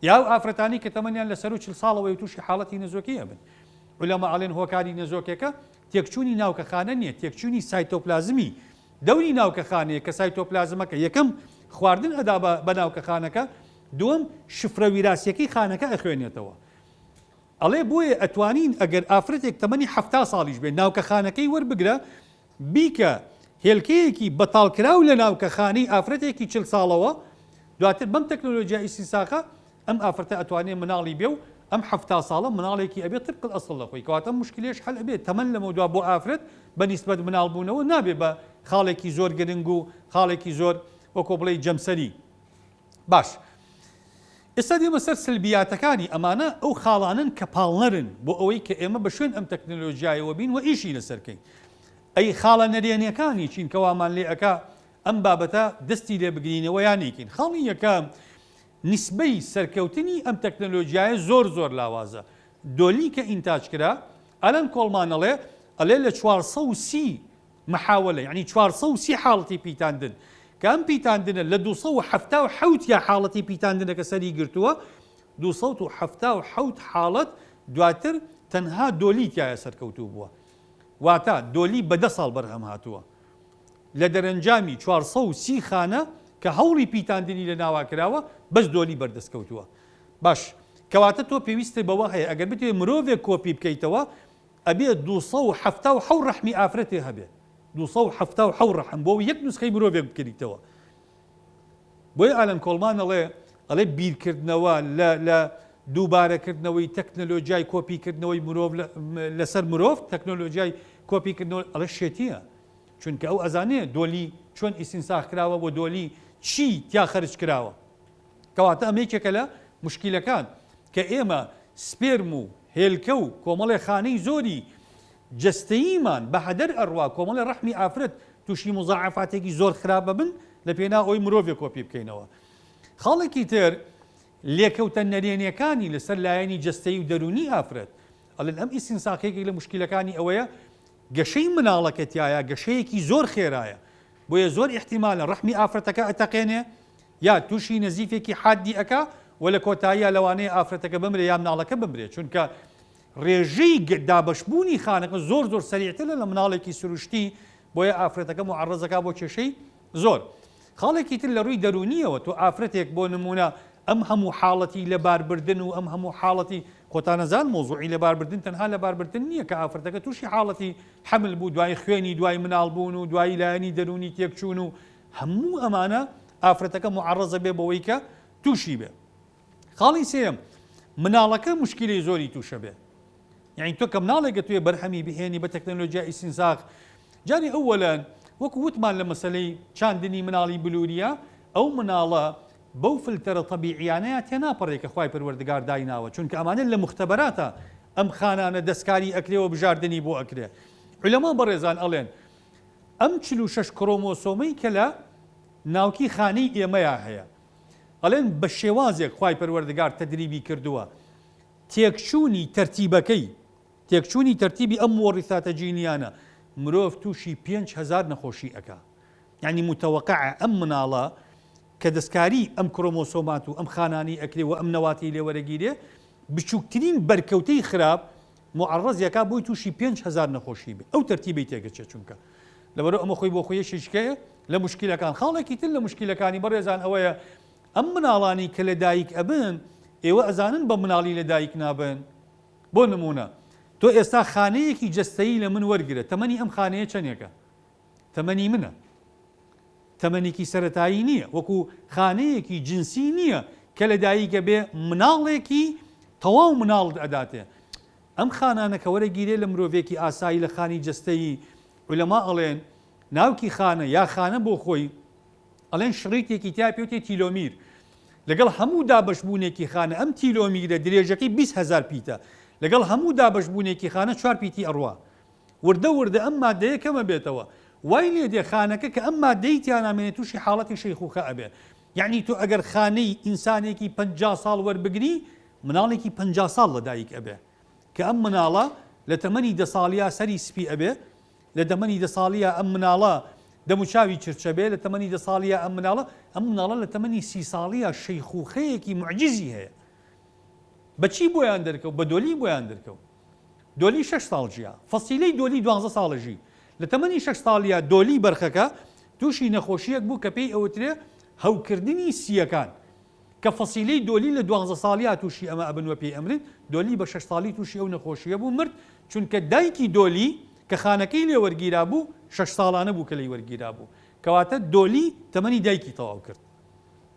یا ئافرەتانی کە تەمەنیان لە سەر و 40 ساڵەوەی تووشی حاڵەتی نەزۆکیە بن علەما ئەڵێن هۆکاری نەزۆکێکە تێکچوونی ناوکەخانە نییە، تێکچوونی سایتۆپلازمی دەوری ناوکەخانەیە کە سایتۆپلازمەکە یەکەم خواردن ئەدا بە ناوکەخانەکە، دووەم شفرە ویراسیەکەی خانەکە ئەخوێنێتەوە. ئەڵێ بۆیە ئەتوانین ئەگەر ئافرەتێک تەمەنی 70 ساڵیش بێت ناوکەخانەکەی وەربگرە بیکە هێلکەیەکی بەتاڵکراو لە ناوکەخانەی ئافرەتێکی 40 ساڵەوە، دواتر بەم تەکنۆلۆژیا ئیسینساخە ئەم ئافرەتە ئەتوانێت مناڵی بێ و ئەم 70 ساڵە مناڵێکی ئەبێت طبق الأصل لەخۆی، کەواتە مشکلێش حل ئەبێت تەمەن لەمە دوا بۆ ئافرەت بە نیسبەت مناڵبوونەوە نابێت بە خاڵێکی زۆر گرنگ و خاڵێکی زۆر وەکۆ بڵێ جەمسەری. باش ئێستا دێمە سەر سلبیاتەکانی ئەمانە ئەو خاڵانن کە پاڵنەرن بۆ ئەوەی کە ئێمە بە شوێن ئەم تەکنۆلۆژیایەوە بین و ئیشی لەسەرکەین. ئەی خاڵە نەرێنیەکانی چین کەوامان لێ ئەکا ئەم بابەتە دەستی لێ بگرینەوە یان نیکەین. خاڵی یەکەم نسبەی سەرکەوتنی ئەم تەکنۆلۆژیایە زۆر لاوازە. دۆلی کە ئینتاج کرا ئەلەن کۆڵمانەڵێ ئەلێ لە 430 محاولە یعنی 430 حاڵەتی پیتاندن کە ئەم پیتاندنە لە 277 یا حاڵەتی پیتاندنەکە سەری گرتووە 277 حاڵەت دواتر تەنها دۆلی تایە سەرکەوتوو بووە، واتە دۆلی بە 10 ساڵ بەرهەم هاتووە لە دەرەنجامی 430 خانە کە هەوڵی پیتاندنی لە ناوا کراوە بەس دۆلی بەردەستکەوتووە. باش کەواتە تۆ پێویستە بەوە هەیە ئەگەر بتوێ مرۆڤێک کۆپی بکەیتەوە ئەبێ 277 ڕەحمی ئافرەتێ هەبێ 277 ڕەحم بۆ یەک نسخەی مرۆڤێک بکەیتەوە. بۆیە ئالەن کۆڵمان ئەڵێ بیرکردنەوە لە دووبارەکردنەوەی تەکنۆلۆژیای کۆپیکردنەوەی مرۆڤ لەسەر مرۆڤ تەکنۆلۆژیای کۆپیکردنەوە ئەڵێ شێتیە، چونکە ئەو ئەزانێ دۆلی چۆن ئیسینساخ کراوە بۆ دۆلی چی تیا خەرج کراوە. کەواتە ئەمەیەکێکە لە مشکیلەکان کە ئێمە سپێرم و هێلکە و کۆمەڵێ خانەی زۆری جەستەییمان بە هەدەر ئەڕوا کۆمەڵێ ڕەحمی ئافرەت تووشی مزاعفاتێکی زۆر خراپە بن لە پێنا ئەوی مرۆڤێک کۆپی بکەینەوە. خاڵێکی تر لێکەوتە نەرێنیەکانی لەسەر لایەنی جەستەیی و دەرونی ئافرەت ئەڵێن ئەم ئیسینساخێکی لە مشکلەکانی ئەوەیە گەشەی مناڵەکە تایە گەشەیەکی زۆر خێرایە، بۆیە زۆر احتیمالە ڕەحمی ئافرەتەکە ئەتەقێنێ یا تووشی نەزیفێکی حادی ئەکا و لە کۆتاییە لەوانەیە ئافرەتەکە بمرێ یا مناڵەکە بمرێ، چونکە ڕێژەی دابەشبوونی خانەکە زۆر سەریعترە لە مناڵێکی سروشتی، بۆیە ئافرەتەکە معڕەزەکە بۆ کێشەی زۆر. خاڵێکی تر لە ڕووی دەرونیەوە تۆ ئافرەتێک بۆ نمونە ئەم هەموو حاڵەتی لەباربردن و ئەم هەموو حاڵەتی خۆتانەزان مۆزوعی لەباربردن تەنها لەباربردن نییە کە ئافرەتەکە تووشی حاڵەتی حمل بوو، دوای خوێنی دوای مناڵبوون و دوای لایەنی دەرونی تێکچوون و هەموو ئەمانە ئافرەتەکە معڕەزە بێ بەوەی کە تووشی بێ. خاڵی سێم مناڵەکە مشکلی زۆری تووشە بێ، یعنی تۆ کە مناڵێکە توێ بەرهەمی بهێنی بە تەکنۆلۆژیا ئیسینساخ جاری ئەوەلەن وەکو وتمان لە مەسەلەی چاندنی مناڵی بلووریە ئەو مناڵە بەو فلتەرە تەبیعیانەیە تێناپەڕێکە خوای پەروەردگار دایناوە، چونکە ئەمانە لە مختبەراتە ئەم خانانە دەستکاری ئەکرێەوە بژاردننی بۆ ئەکرێ. عولەما بەڕێزان ئەڵێن ئەم 46 کرۆمۆسۆمەی کە لە ناوکی خانەی ئێمەیە هەیە ئەڵێن بە شێوازێک خوای پەروەردگار تەدریبی کردووە تێکچوونی تەرتیبەکەی تێکچوونی تەرتیبی ئەم وەڕیثاتە جینیانە مرۆڤ تووشی 5000 نەخۆشی ئەکا، یعنی متەوەقعە ئەم مناڵە کە دەستکاری ئەم کرۆمۆسۆمات و ئەم خانانی ئەکرێ و ئەم نەواتی لێوەرەگیرێ بچووکترین بەرکەوتەی خراپ معڕەزیەکە بۆی تووشی 5000 نەخۆشی بێ ئەو تەرتیبەی تێگەچێت، چونکە لەبەرەوە ئەمە خۆی بۆ خۆی شیشکەیە لە مشکلەکان. خاڵێکی تر لە مشکلەکانی بەڕێزان ئەوەیە ئەم مناڵانی کە لە دایک ئەبن ئێوە ئەزانن بە مناڵی لە دایک نابن. بۆ نمونە تۆ ئێستا خانەیەکی جەستەیی لە من وەرگرە، تەمەنی ئەم خانەیە چەندێکە؟ تەمەنی منە، تەمەنێکی سەرەتایی نییە، وەکو خانەیەکی جنسی نییە کە لە دایکە بێ مناڵێکی تەواو مناڵ ئەداتێ. ئەم خانانەکە وەرەگیرێ لە مرۆڤێکی ئاسایی لە خانی جەستەیی عولەما ئەڵێن ناوکی خانە یا خانە بۆ خۆی ئەڵێن شڕیتێکی تیا پێوتێ تیلۆمیر، لەگەڵ هەموو دابەشبوونێکی خانە ئەم تیلۆمیرە درێژەکەی 20000 پیتە، لەگەڵ هەموو دابەشبوونێکی خانە 4 پیتی ئەڕوا، وردە ئەم مادەیە کەمە بێتەوە. وای لێ دێ خانەکە کە ئەم مادەی تیانامێنێت تووشی حاڵەتی شەیخوخە ئەبێ، یعنی تۆ ئەگەر خانەی ئینسانێکی 50 ساڵ وەربگری مناڵێکی 50 ساڵ لە دایک ئەبێ کە ئەم مناڵە لە تەمەنی 10 ساڵیا سەری سپی ئەبێ، لە تەمەنی 10 ساڵیا ئەم مناڵە دەموچاوی چرچە بێ، لە تەمەنی 10 ساڵیا ئەم مناڵە لە تەمەنی 30 ساڵیا شەیخوخەیەکی معجزی هەیە. بەچی بۆیان دەرکەوت؟ بە دۆلی بۆیان دەرکەوت. دۆلی 6 ساڵژیە فەسیلەی دۆلی 12 ساڵژی لە تەمەنی 6 ساڵیە دۆلی بەرخەکە تووشی نەخۆشیەک بوو کە پێی ئەوترێ هەوکردنی سیەکان کە فەسیلەی دۆلی لە 12 ساڵیا تووشی ئەمە ئەبنوە پێی ئەمرن دۆلی بە 6 ساڵی تووشی ئەو نەخۆشیە بوو مرد چونکە دایکی دۆلی کە خانەکەی لێ وەرگیرا بوو 6 ساڵانە بوو کە لی وەرگیرا بوو کەواتە دۆلی تەمەنی دایکی تەواو کرد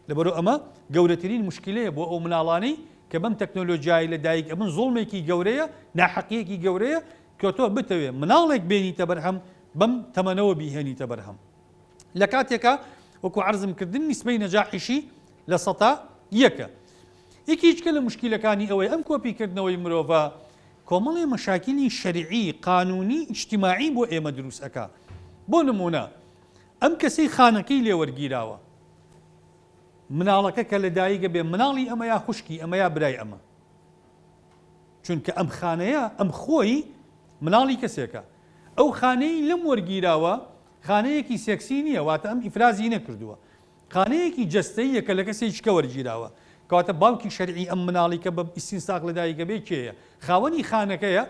لەبەرۆ ئەمە گەورەترین مشکلەیە بۆ ئەو مناڵانەی کە بەم تەکنۆلۆژیای لە دایک ئەبن زوڵمێکی گەورەیە ناحەقیەکی گەورەیە کە تۆ بتەوێ مناڵێک بێنیتە بەرهەم بەم تەمەنەوە بیهێنیتە بەرهەم لە کاتێکە وەکو عەرزم کردن نیسبەی نەجاحیشی لە 100%. یەکێکە لە مشکلەکانی ئەوەی ئەم کۆپیکردنەوەی مرۆڤە کۆمەڵێ مەشاکلی شەرعی قانونی ئیجتیماعی بۆ ئێمە دروست ئەکا بۆ نمونە ئەم کەسەی خانەکەی لێ وەرگیراوە مناڵەکە کە لە دایکە بێ مناڵی ئەمە یا خوشکی ئەمە یا برای ئەمە چونکە ئەم خانەیە ئەم خۆی مناڵی کەسێکە ئەو خانەی لەم وەرگیراوە خانەیەکی سێکسی نییە واتە ئەم ئیفرازی نەکردووە خانەیەکی جەستەیە کە لە کەسێکیشکە وەرگیراوە کەواتە باوکی شەرعی ئەم مناڵی کە بە ئیستینساق لە دایکە بێ کێیە خاوەنی خانەکەیە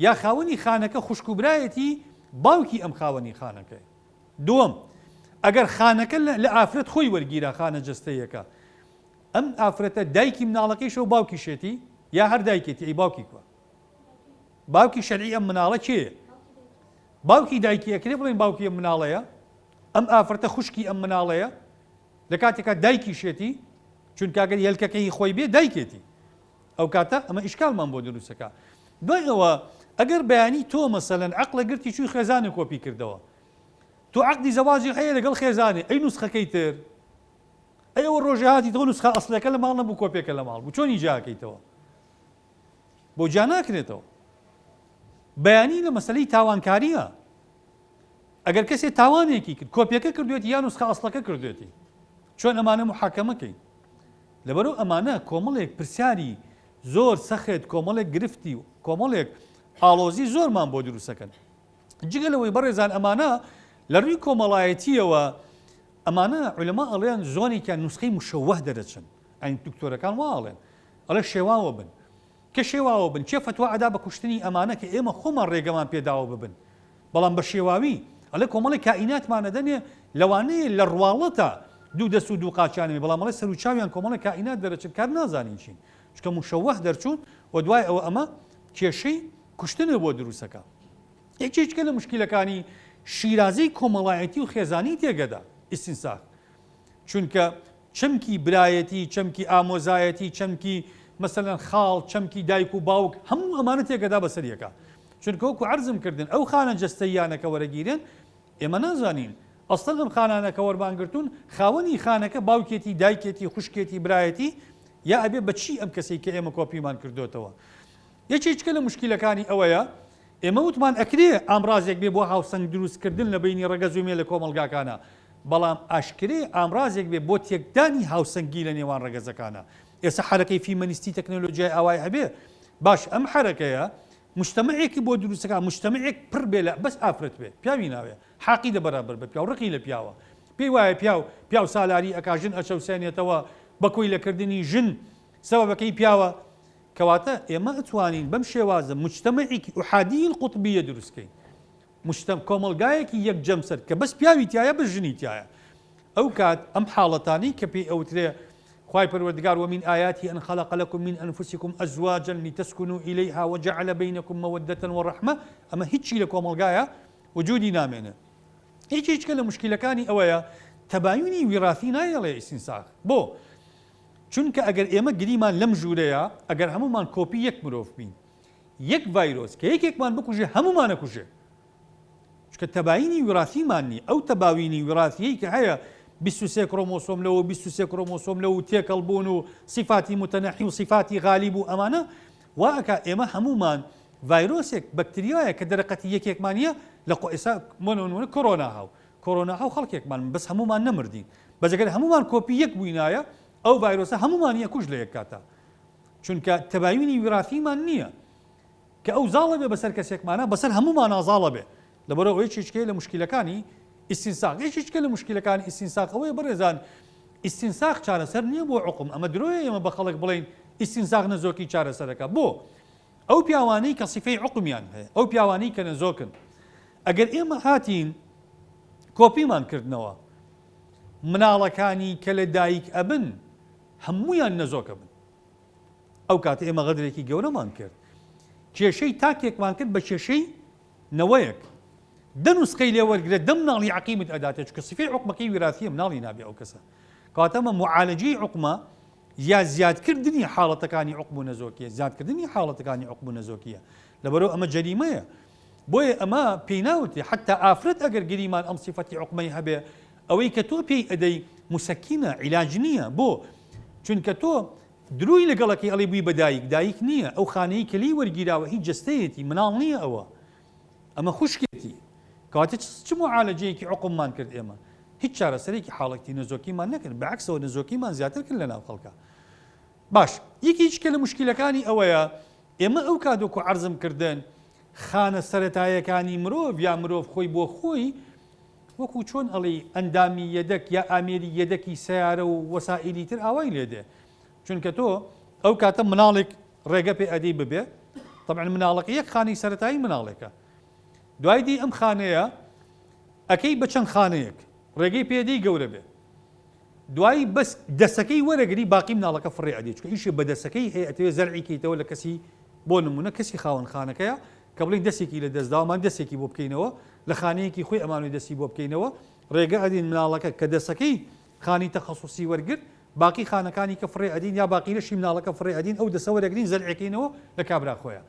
یا خاوەنی خانەکە خوشک و برایەتی باوکی ئەم خاوەنی خانەکەی دووەم ئەگەر خانەکە لە ئافرەت خۆی وەرگیرا خانە جەستەیەکە ئەم ئافرەتە دایکی مناڵەکەیشە و باوکی شێتی یا هەر دایکێتی ئەی باوکی کووە باوکی شەرعی ئەم مناڵە کێیە باوکی دایکی ئەکرێ بڵێن باوکی ئەم مناڵەیە ئەم ئافرەتە خوشکی ئەم مناڵەیە لە کاتێکە دایکی شێتی چونکە ئەگەر هێلکەکەی خۆی بێ دایکێتی ئەو کاتە ئەمە ئیشکالمان بۆ دروستەکە دوای ئەوە ئەگەر بەیانی تۆ مەسەلەن عەقڵە گرتی چووی خێزانێ کۆپی کردەوە تۆ عەقدی زەواجی هەیە لەگەڵ خێزانێ ئەی نوسخەکەی تر ئەی ئەوە ڕۆژە هاتیتەوە نوسخە ئەسڵەکە لە ماڵ نەبوو کۆپێکە لە ماڵ بوو چۆنی جاکەیتەوە بۆ جا ناکرێتەوە بەیانی لە مەسەلەی تاوانکاریە ئەگەر کەسێ تاوانێکی کرد کۆپیەکە کردوێتی یا نوسخە ئەسڵەکە کردوێتی چۆن ئەمانە محاکەمەکەی لەبەرەوە ئەمانە کۆمەڵێک پرسیاری زۆر سەخت کۆمەڵێک گرفتی و کۆمەڵێک ئاڵۆزی زۆرمان بۆ دروستەکەن جگەلەوەی بەڕێزان ئەمانە لە ڕووی کۆمەڵایەتیەوە ئەمانە عولەما ئەڵێن زۆنێکیان نوسخەی مشەوەه دەرەچن ئەین دکتۆرەکان واڵێن ئەڵێ شێواوە بن کە شێواوە بن چێ فتوا ئەدا بە کوشتنی ئەمانە کە ئێمە خۆمان ڕێگەمان پێداوە ببن بەڵام بە شێواوی ئەڵێ کۆمەڵی کائیناتمانە دەنێ لەوانەیە لە ڕواڵەتە دوو دەست و دوو قاچانەوە بەڵام ئەڵێ سەر و چاویان کۆمەڵی کائینات دەرەچن کار نازانین چین چکە مشەوەه دەرچوون و دوای ئەوە ئەمە کێشەی کوشتنە بۆ دروستەکە یەکێکە لە مشکلەکانی شیرازەی کۆمەڵایەتی و خێزانی تێگەدا ئیستینساق چونکە چەمکی برایەتی چەمکی ئامۆزایەتی چەمکی مەسەلەن خاڵ چەمکی دایک و باوک هەموو ئەمانە تێگەدا بەسەریەکە چونکە وەکو عەرزم کردن ئەو خانە جەستەیانەکە وەرەگیرن ئێمە نازانین ئەسڵ ئەم خانانەکە وەربانگرتوون خاوەنی خانەکە باوکێتی دایکێتی خوشکێتی برایەتی یا ئەبێ بەچی ئەم کەسەی کە ئێمە کۆپیمان کردوتەوە یەکێکە لە مشکلەکانی ئەوەیە ئێمە وتمان ئەکرێ ئامڕازێک بێ بۆ هاوسەنگ دروستکردن لە بینی ڕەگەز و مێ لە کۆمەلگاکانە بەڵام ئاشکرێ ئامڕازێک بێ بۆ تێکدانی هاوسەنگی لە نێوان ڕەگەزەکانە ئێستا حرەکەی فیمەنیستی تەکنۆلۆژیای ئاوای هەبێ باش ئەم حرەکەیە مجتەمەعێکی بۆ دروستەکە مجتەمەعێک پڕ بێ لە بەس ئافرەت بێ پیاوی ناوێ حاقی دە بەرابەر بە پیاو ڕقی لە پیاوە پێی وایە پیاو سالاری ئەکا ژن ئەچەوسێنێتەوە بەکۆی لەکردنی ژن سەبەبەکەی پیاوە کەواتە ئێمە ئەتوانین بەم شێوازە مجتەمەعێکی ئوحادی القوتبیە دروستکەین کۆمەلگایەکی یەک جەمسەر کە بەس پیاوی تایە بەس ژنی تایە ئەو کات ئەم حاڵەتانی کە پێی ئەوترێ خوای پەروەردگار ومن آياته أن خلق لكم من أنفسكم أزواجا لتسكنوا إليها وجعل بينكم مودة ورحمة أما هیچی لە کۆمەلگایە وجودی نامێنێ هیچ لە مشکلەکانی ئەوەیە تەباینی ویراثی نایەڵێ ئیستینساق بۆ چونکە ئەگەر ئێمە گریمان لەم ژوورەیە ئەگەر هەمومان کۆپی یەک مرۆڤ بین یەک ڤایرۆس کە یەکێکمان بکوژێ هەمومانە کوژێ چونکە تەباینی ویراثیمان نیە ئەو تەباوینی ویراثیەی کە هەیە 23 کرۆمۆسۆم لەوە 23 کرۆمۆسۆم لەوە تێکەڵ بوون و صفاتی متەنەحی و صفاتی غالیب و ئەمانە واکە ئێمە هەمومان ڤایرۆسێک بەکتریایە کە دەرەقەتی یەکێکمانە لە ئێستا مۆنۆنە کۆرۆنا هاو خەڵکێکمان بەس هەمومان نەمردین بەجگەر هەمومان کۆپی یەک بووینایە ئەو ڤایرۆسە هەمومان یەکوش لە یەک کاتە چونکە تەباینی ویراثیمان نییە کە ئەو زاڵە بێ بەسەر کەسێکمانە بەسەر هەمومان ئازاڵە بێ لەبەرەوە هیچ لە مشکلەکانی ئیستینساق هیچ لە مشکلەکانی ئیستینساقەوەی بەڕێزان ئیستینساق چارەسەر نییە بۆ عقم ئەمە درۆیە ئێمە بە خەڵک بڵین ئیستینساق نەزۆکی چارەسەرەکە بۆ ئەو پیاوانەی کە سیفەی عقمیان هەیە، ئەو پیاوانەی کە نەزۆکن، ئەگەر ئێمە هاتین کۆپیمان کردنەوە مناڵەکانی کە لە دایک ئەبن هەموویان نەزۆکە بن، ئەو کاتە ئێمە غەدرێکی گەورەمان کرد، کێشەی تاکێکمان کرد بە کێشەی نەوەیەک، دەنووسقەی لێ وەرگرێت دەم مناڵی عەقیمت ئەداتێت کە سیفەی عقمەکەی وراثیە مناڵی نابێ ئەو کەسە. کاتەمە معالەجەی عقمە یا زیادکردنی حاڵەتەکانی عقم و نەزۆکیە، زیادکردنی حاڵەتەکانی عقم و نەزۆکیە، لەبەرەوە ئەمە جەریمەیە، بۆیە ئەمە پێی ناوتێ حتا ئافرەت ئەگەر گریمان ئەم سیفەتی عقمەی هەبێ ئەوەی کە تۆ پێی ئەدەی موسەکینە عیلاج نییە، بۆ چونکە تۆ دروی لەگەڵەکەی ئەڵێ بووی بە دایک نییە، ئەو خانەی کە لی وەرگیراوە هیچ جەستەیەتی مناڵ نییە، ئەمە خوشکێتی کاتێ چ معالەجەیەکی عقممان کرد ئێمە هیچ چارەسەرێکی حاڵەتی نەزۆکیمان نەکرد، بەعکسەوە نەزۆکیمان زیاتر کرد لە ناو خەڵکە. باش یەکێکە لە موشکیلەکانی ئەوەیە ئێمە ئەو کادۆکو عەرزم کردن خانە سەرەتایەکانی مرۆڤ یا مرۆڤ خۆی بۆ خۆی وەکو چۆن ئەڵێ ئەندامی یەدەک یا ئامێری یەدەکی سیارە و وەسائیلی تر ئاوای لێدێ، چونکە تۆ ئەو کاتە مناڵێک ڕێگە پێ ئەدەی ببێ، طبعا مناڵەکە یەک خانەی سەرەتایی مناڵێکە، دوای دی ئەم خانەیە ئەکەی بە چەند خانەیەک ڕێگەی پێدەی گەورە بێ، دوایی بەس دەسەکەی وەرەگری باقی مناڵەکە فڕێ ئەدێ، چکە ئیشی بە دەسەکەی هەیە ئەتەوێ زەرعی کەیتەوە لە کەسی بۆ نمونە کەسی خاوەن خانەکەیە کە بڵین دەستێکی لە دەستداوەمان دەستێکی بۆ بکەینەوە لە خانەیەکی خۆی ئەمانوی دەستی بۆ بکەینەوە، ڕێگە ئەدین مناڵەکە کە دەسەکەی خانی تەخەسوسی وەرگرت باقی خانەکانی کە فڕێ ئەدین یا باقی لەشی مناڵەکە فڕێ ئەدین ئەو دەسە وەرەگرین زەرعەکەینەوە لە کابرا خۆیان.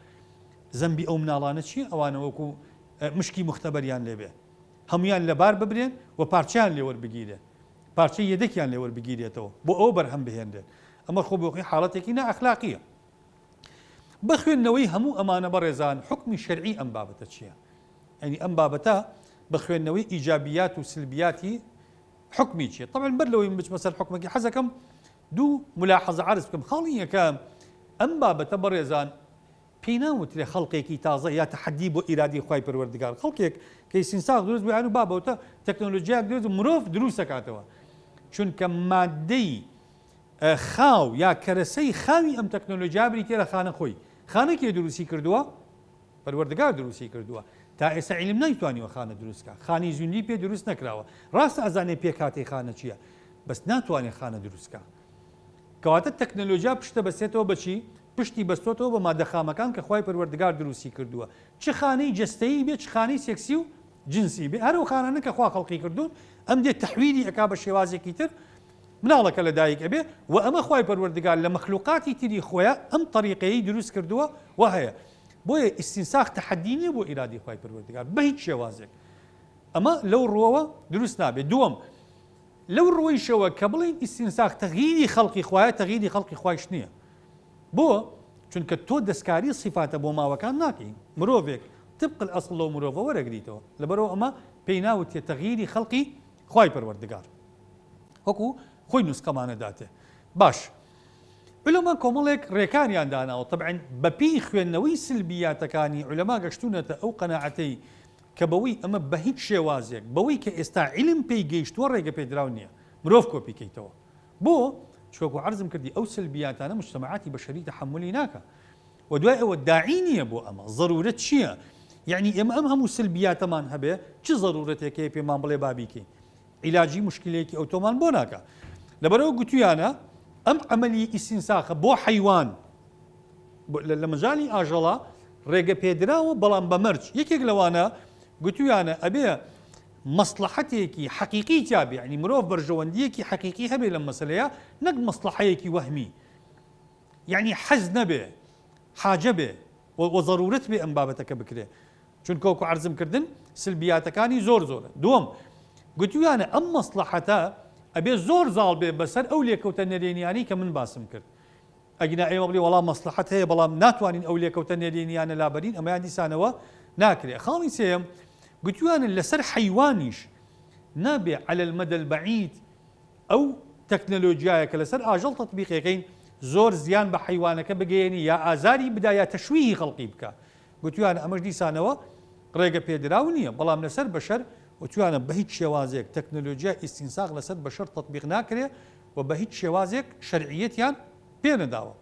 زەمبی ئەو مناڵانە چییە؟ ئەوانە وەکو مشکی مختبەریان لێبێ، هەمویان لەبار ببرێن و پارچیان لێوەربگیرێن، پارچەی یەدەکیان لێوەربگیرێتەوە بۆ ئەو بەرهەم بهێنرێن، ئەمە خۆ بۆخی حاڵەتێکی نائەخلاقیە. بە خوێندنەوەی هەموو ئەمانە بەڕێزان حکمی شەرعی ئەم بابەتە چییە؟ ئەنی ئەم بابەتە بە خوێندنەوەی ئیجابیات و سلبیاتی حکمی چییە؟ طبعا بەر لەوەی من بچمە سەر حکمێکی حەزەکەم دوو ملاحەزە عەرز بکەم. خاڵی یەکەم ئەم بابەتە بەڕێزان پێی ناوترێ خەڵقێکی تازە یا تەحەدی بۆ ئیرادی خوای پەروەردگار، خەڵکێک کە ئیسینساغ دروست بوویان و بابەتە تەکنۆلۆژیاک دروست مرۆڤ دروست دەکاتەوە، چونکە مادەی خاو یا کەرەسەی خاوی ئەم تەکنۆلۆژیا بریتێ لە خانە خۆی، خانە کێ دروستی کردووە؟ پەروەردگار دروستی کردووە، تا ئێستا عیلم نایتوانیوە خانە دروستکە، خانی زوندی پێ دروست نەکراوە، ڕاستە ئەزانێ پێکاتەی خانە چییە، بەس ناتوانێت خانە دروستکە، کەواتە تەکنۆلۆژیا پشتە بەسێتەوە بەچی؟ پشتی بەستۆتەوە بە مادە خامەکان کە خوای پەروەردگار دروستی کردووە، چ خانەی جەستەیی بێ چ خانەی سێکسی و جنسی بێ، هەرو خانانە کە خوا خەڵقی کردوون ئەم دێت تەحویلی ئەکا بە شێوازێکی تر مناڵەکە لە دایک ئەبێ و ئەمە خوای پەروەردگار لە مەخلوقاتی تری خۆیان ئەم طریقەیەی دروست کردووە و هەیە، بۆیە ئیستینساخ تەحەدی نییە بۆ ئیرادی خوای پەروەردگار بە هیچ شێوازێک، ئەمە لەو ڕۆوە دروست نابێت. دووەم لەو ڕۆیشەوە کە بڵین ئیستینساخ تەغییری خەڵقی خوایە، تەغییری خەڵقی خوایش نییە، بۆ چونکە تۆ دەستکاری سیفاتە بۆ ماوەکان ناکەین، مرۆڤێک طبق الأصل لەو مرۆڤە وەرەگریتەوە، لەبەرەوە ئەمە پێی ناوتێ تەغییری خەڵقی خوای پەروەردگار وەکو خۆی نوسقەمانە داتێ. باش علەما کۆمەڵێک ڕێکاریان داناوە، طبعا بەپێی خوێندنەوەی سلبیاتەکانی علەما گەشتونەتە ئەو قەناعەتەی کە بەوەی ئەمە بە هیچ شێوازێک بەوەی کە ئێستا عیلم پێی گەیشتووە ڕێگە پێدراو نییە مرۆڤ کۆپیکەیتەوە، بۆ چۆکو عەرزم کردی ئەو سلبیاتانە مجتەمەعاتی بەشەری تەحملی ناکە و دوای ئەوە داعی نییە بۆ ئەمە، ضرورەت چییە؟ یعنی ئێمە ئەم هەموو سلبیاتەمان هەبێ چ ضرورەتێکەیە پێمان بڵێ بابیکەین، عیلاجی مشکلەیەکی ئەوتۆمان بۆ ناکە، لەبەرەوە گوتویانە ئەم عەمەلی ئیستینساخە بۆ حەیوان لە مەجاڵی ئاژەڵا ڕێگە پێدراوە بەڵام بە مەرج یەکێک لەوانە گوتویانە ئەبێ مەسلحەتێکی حەقیقی تیابێ، یعنی مرۆڤ بەرژەوەندیەکی حەقیقی هەبێ لەم مەسەلەیە نەک مەسلحەیەکی وەهمی، یعنی حەز نەبێ حاجە بێ و ضرورەت بێ ئەم بابەتەکە بکرێ، چونکە وەکو عەرزم کردن سلبیاتەکانی زۆرە. دووەم گوتویانە ئەم مەسلحەتە ئەبێ زۆر زاڵ بێ بەسەر ئەو لێکەوتە نەرێنیانی کە من باسم کرد، ئەگینا ئێمە بڵێ وەڵام مەسلحەت هەیە بەڵام ناتوانین ئەو لێکەوتە نەرێنیانە لابەرین، ئەمەیان دیسانەوە ناکرێ. خاڵی سێم گوتویانە لەسەر حەیوانیش نابێ عەلە المەدە البەعید ئەو تەکنۆلۆژیایە کە لەسەر ئاژەڵ تەطبیقەکەین زۆر زیان بە حەیوانەکە بگەێنی یا ئازاری بدا یا تەشویهی خەڵقی بکە، گوتویانە ئەمەش دیسانەوە ڕێگە پێدراو نییە، بەڵام لەسەر بەشەر وتویانە بە هیچ شێوازێک تەکنۆلۆژیا ئیستینساغ لەسەر بەشەر تەطبیق ناکرێ و بە هیچ شێوازێک شەرعیەتیان پێ نەداوە،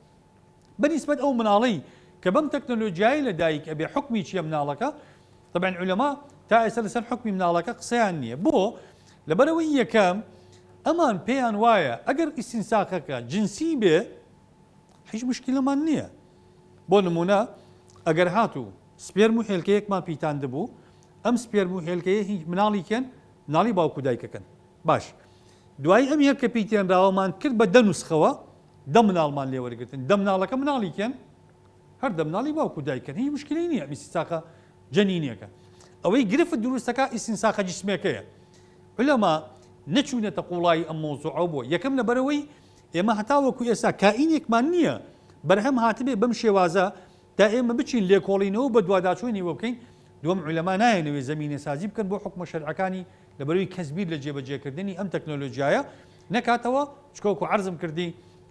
بەنسبەت ئەو مناڵەی کە بەم تەکنۆلۆژیای لەدایک ئەبێ حکمی چیە مناڵەکە طبعا علەما تا ئێستا لەسەر حکمی مناڵەکە قسەیان نییە بۆ لەبەرەوەی یەکەم ئەمان پێیان وایە ئەگەر ئیستینساخەکە جنسی بێ هیچ مشکلەمان نییە بۆ نمونە ئەگەر هاتوو سپێرم و هێلکەیەکمان پیتان دەبوو ئەم سپێرم و هێلکەیە هیچ مناڵی کێن مناڵی باوکو دایکەکەن باش دوای ئەم هێلکە پیتێنراوەمان کرد بە دەنووسخەوە دە مناڵمان لێوەرگتن دە مناڵەکە مناڵی کێن هەر دە مناڵی باوکو دایکەن هیچ مشکلی نییە ئیستینساخە جەنینیەکە ئەوەی گرفت دروستەکە ئیستینساخە جسمەکەیە علەما نەچوونەتە قوڵای ئەم مۆزوعە بۆ یەکەم لەبەرەوەی ئێمە هەتاوەکو ئێستا کائینێکمان نییە بەرهەم هاتبێ بەم شێوازە تا ئێمە بچین لێکۆڵینەوە بە دوواداچوونی وە بکەین دووەم علەما نایەنەوێ زەمینە سازی بکەن بۆ حکمە شەرعەکانی لەبەرەوەی کەسبیر لە جێبەجێکردنی ئەم تەکنۆلۆژیایە نەکاتەوە چکۆکو عەرزم کردی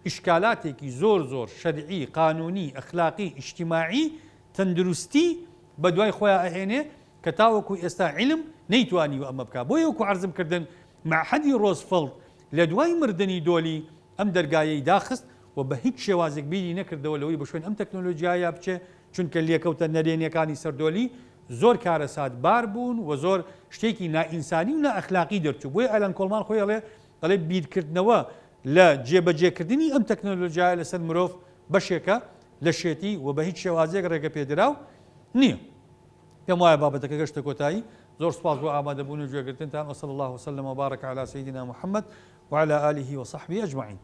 ئیشکالاتێکی زۆر شەرعی قانونی ئەخلاقی ئیجتیماعی تەندروستی بە دوای خۆیان ئەهێنێ کە تاوەکو ئێستا علم نەیتوانیوە ئەمە بکات بۆ یەکو عەرزم کردن معهەدی ڕۆزفەڵد لە دوای مردنی دۆلی ئەم دەرگایەی داخست و بە هیچ شێوازێک بیری نەکردەوە لەوەی بە شوێن ئەم تەکنۆلۆژیایە بچێ چونکە لێکەوتە نەرێنیەکانی سەردۆلی زۆر کارە سادبار بوون و زۆر شتێکی نائینسانی و نائەخلاقی دەرچوو بۆیە ئەلان کۆڵمان خۆی ئەڵێ بیرکردنەوە لە جێبەجێکردنی ئەم تەکنۆلۆژیایە لەسەر مرۆڤ بەشێکە لە شێتی و بە هیچ شێوازێک ڕێگە پێدراو نییە پێم وایە بابەتەکە گەشتە کۆتایی زۆر سپاس بۆ ئامادەبوون و گوێگرتنتان وصلى الله وسلم وبارك على سيدنا محمد وعلى آله وصحبه أجمعين